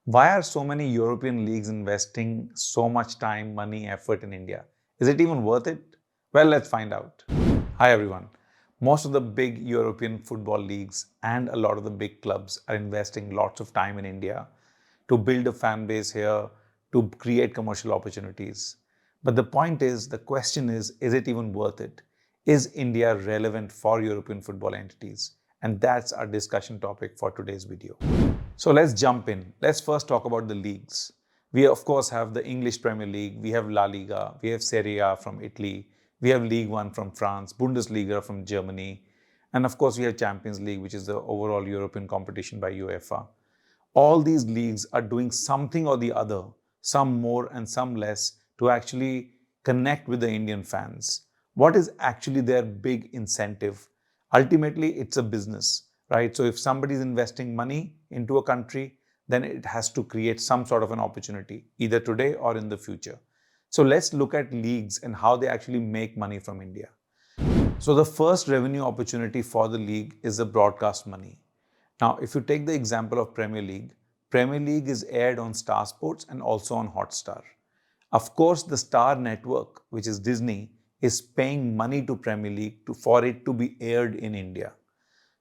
Why are so many European leagues investing so much time, money, effort in India? Is it even worth it? Well, let's find out. Hi everyone. Most of the big European football leagues and a lot of the big clubs are investing lots of time in India to build a fan base here, to create commercial opportunities. But the point is, the question is it even worth it? Is India relevant for European football entities? And that's our discussion topic for today's video. So let's jump in. Let's first talk about the leagues. We of course have the English Premier League, we have La Liga, we have Serie A from Italy, we have League One from France, Bundesliga from Germany, and of course we have Champions League, which is the overall European competition by UEFA. All these leagues are doing something or the other, some more and some less, to actually connect with the Indian fans. What is actually their big incentive? Ultimately, it's a business, right? So if somebody is investing money into a country, then it has to create some sort of an opportunity, either today or in the future. So let's look at leagues and how they actually make money from India. So the first revenue opportunity for the league is the broadcast money. Now, if you take the example of Premier League is aired on Star Sports and also on Hotstar. Of course, the Star Network, which is Disney, is paying money to Premier League for it to be aired in India.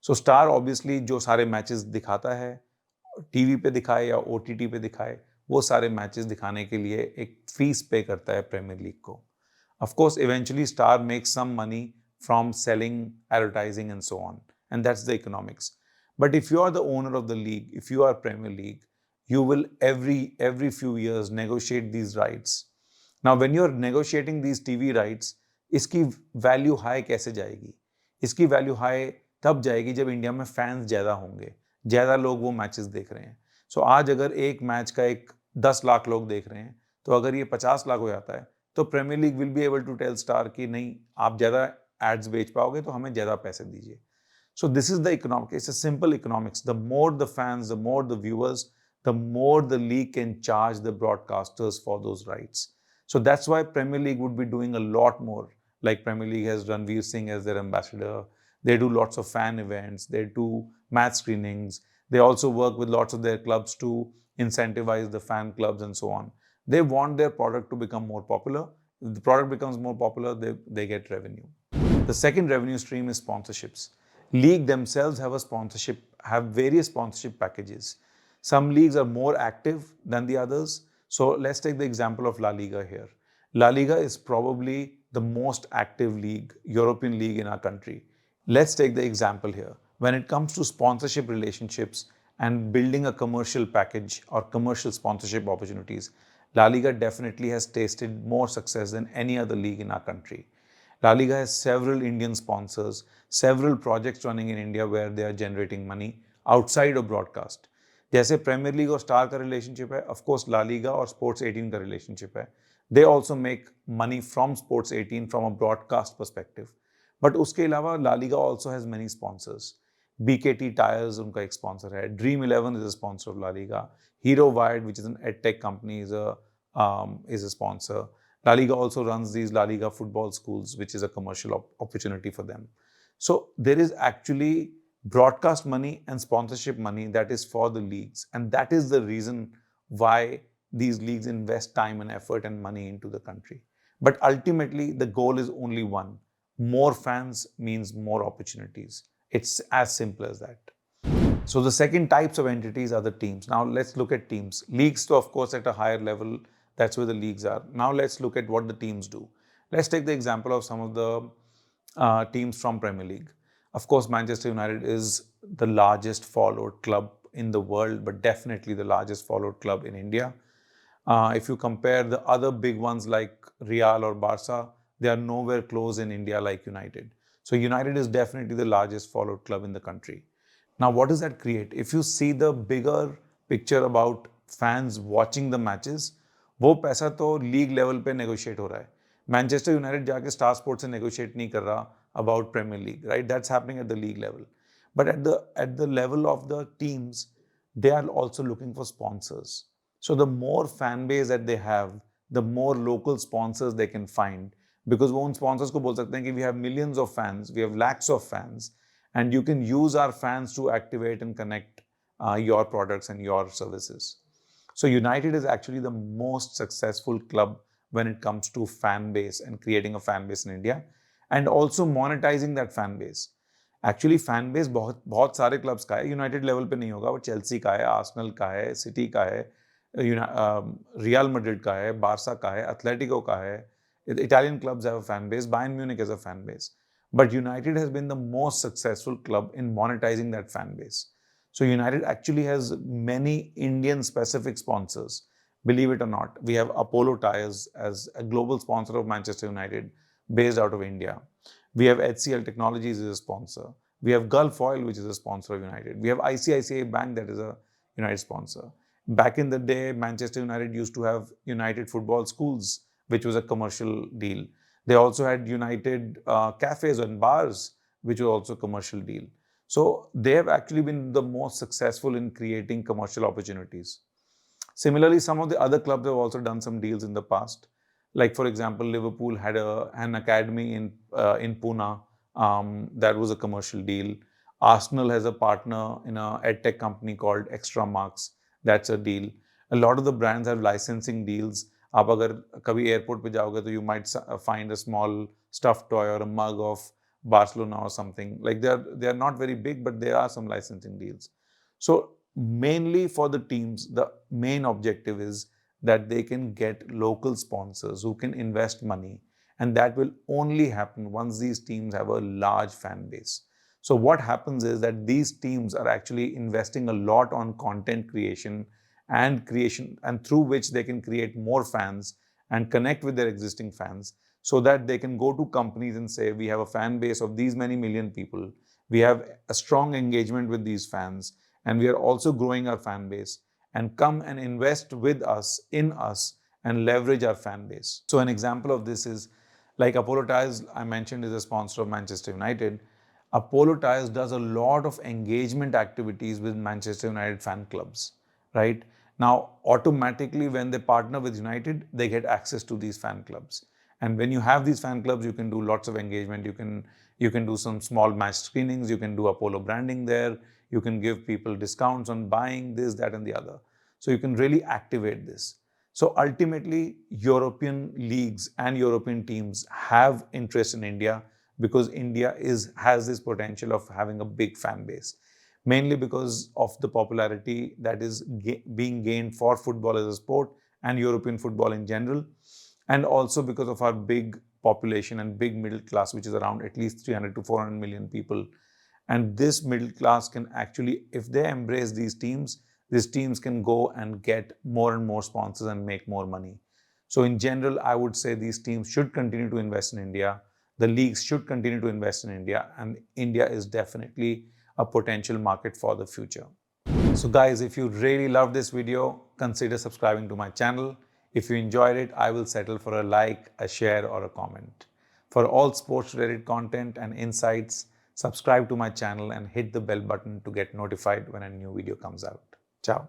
So Star obviously जो सारे matches दिखाता है, TV पे दिखाए या OTT पे दिखाए, वो सारे matches दिखाने के लिए एक fees pay करता है Premier League को. Of course, eventually Star makes some money from selling, advertising and so on. And that's the economics. But if you are the owner of the league, if you are Premier League, you will every few years negotiate these rights. Now, when you're negotiating these TV rights, इसकी value high कैसे जाएगी? इसकी value high तब जाएगी जब India में fans ज़्यादा होंगे, ज़्यादा लोग वो मैचेस देख रहे हैं. सो आज अगर एक मैच का एक 10 लाख लोग देख रहे हैं, तो अगर ये 50 लाख हो जाता है, तो Premier League will be able to tell Star कि नहीं, आप ज़्यादा एड्स बेच पाओगे तो हमें ज़्यादा पैसे दीजिए. So this is the economic. It's a simple economics. The more the fans, the more the viewers, the more the league can charge the broadcasters for those rights. So that's why Premier League would be doing a lot more. Like Premier League has Ranveer Singh as their ambassador. They do lots of fan events. They do match screenings. They also work with lots of their clubs to incentivize the fan clubs and so on. They want their product to become more popular. If the product becomes more popular, they get revenue. The second revenue stream is sponsorships. League themselves have various sponsorship packages. Some leagues are more active than the others. So let's take the example of La Liga here. La Liga is probably the most active league, European league in our country. Let's take the example here. When it comes to sponsorship relationships and building a commercial package or commercial sponsorship opportunities, La Liga definitely has tasted more success than any other league in our country. La Liga has several Indian sponsors, several projects running in India where they are generating money outside of broadcast. जैसे Premier League और Star का relationship है, of course La Liga और Sports 18 का relationship है. They also make money from Sports 18 from a broadcast perspective. But उसके अलावा La Liga also has many sponsors. BKT tyres उनका एक स्पॉन्सर है. Dream 11 is a sponsor of La Liga. Hero Vired, which is an edtech company, is a sponsor. La Liga also runs these La Liga football schools, which is a commercial opportunity for them. So there is actually broadcast money and sponsorship money that is for the leagues. And that is the reason why these leagues invest time and effort and money into the country. But ultimately, the goal is only one. More fans means more opportunities. It's as simple as that. So the second types of entities are the teams. Now let's look at teams. Leagues, so of course, at a higher level, that's where the leagues are. Now let's look at what the teams do. Let's take the example of some of the teams from Premier League. Of course, Manchester United is the largest followed club in the world, but definitely the largest followed club in India. If you compare the other big ones like Real or Barca, they are nowhere close in India like United. So United is definitely the largest followed club in the country. Now, what does that create? If you see the bigger picture about fans watching the matches, वो पैसा तो league level पे negotiate हो रहा है. Manchester United जाके Star Sports से negotiate नहीं कर रहा about Premier League, right? That's happening at the league level. But at the level of the teams, they are also looking for sponsors. So the more fan base that they have, the more local sponsors they can find, because वो उन sponsors को बोल सकते हैं कि we have millions of fans, we have lakhs of fans, and you can use our fans to activate and connect your products and your services. So United is actually the most successful club when it comes to fan base and creating a fan base in India and also monetizing that fan base. Actually fan base बहुत बहुत सारे clubs का है, United level पे नहीं होगा, वो Chelsea का है, आर्सेनल का है, सिटी का है, रियल मैड्रिड का है, बार्सा का है, एथलेटिको का है. Italian clubs have a fan base, Bayern Munich has a fan base. But United has been the most successful club in monetizing that fan base. So United actually has many Indian specific sponsors. Believe it or not, we have Apollo Tyres as a global sponsor of Manchester United based out of India. We have HCL Technologies as a sponsor. We have Gulf Oil, which is a sponsor of United. We have ICICI Bank, that is a United sponsor. Back in the day, Manchester United used to have United Football Schools, which was a commercial deal. They also had United cafes and bars, which was also a commercial deal. So they have actually been the most successful in creating commercial opportunities. Similarly, some of the other clubs have also done some deals in the past. Like, for example, Liverpool had an academy in Pune. That was a commercial deal. Arsenal has a partner in a edtech company called Extra Marks. That's a deal. A lot of the brands have licensing deals. आप अगर कभी airport पे जाओगे तो you might find a small stuffed toy or a mug of Barcelona or something. Like they are not very big, but there are some licensing deals. So mainly for the teams, the main objective is that they can get local sponsors who can invest money, and that will only happen once these teams have a large fan base. So what happens is that these teams are actually investing a lot on content creation, and through which they can create more fans and connect with their existing fans, so that they can go to companies and say, we have a fan base of these many million people, we have a strong engagement with these fans, and we are also growing our fan base, and come and invest with us, in us, and leverage our fan base. So an example of this is, like Apollo Tyres, I mentioned, is a sponsor of Manchester United. Apollo Tyres does a lot of engagement activities with Manchester United fan clubs, right? Now, automatically, when they partner with United, they get access to these fan clubs. And when you have these fan clubs, you can do lots of engagement. You can do some small match screenings. You can do Apollo branding there. You can give people discounts on buying this, that, and the other. So you can really activate this. So ultimately, European leagues and European teams have interest in India because India has this potential of having a big fan base, mainly because of the popularity that is being gained for football as a sport and European football in general, and also because of our big population and big middle class, which is around at least 300 to 400 million people. And this middle class can actually, if they embrace these teams can go and get more and more sponsors and make more money. So in general, I would say these teams should continue to invest in India. The leagues should continue to invest in India, and India is definitely a potential market for the future. So guys, if you really loved this video, consider subscribing to my channel. If you enjoyed it, I will settle for a like, a share, or a comment. For all sports related content and insights, subscribe to my channel and hit the bell button to get notified when a new video comes out. Ciao.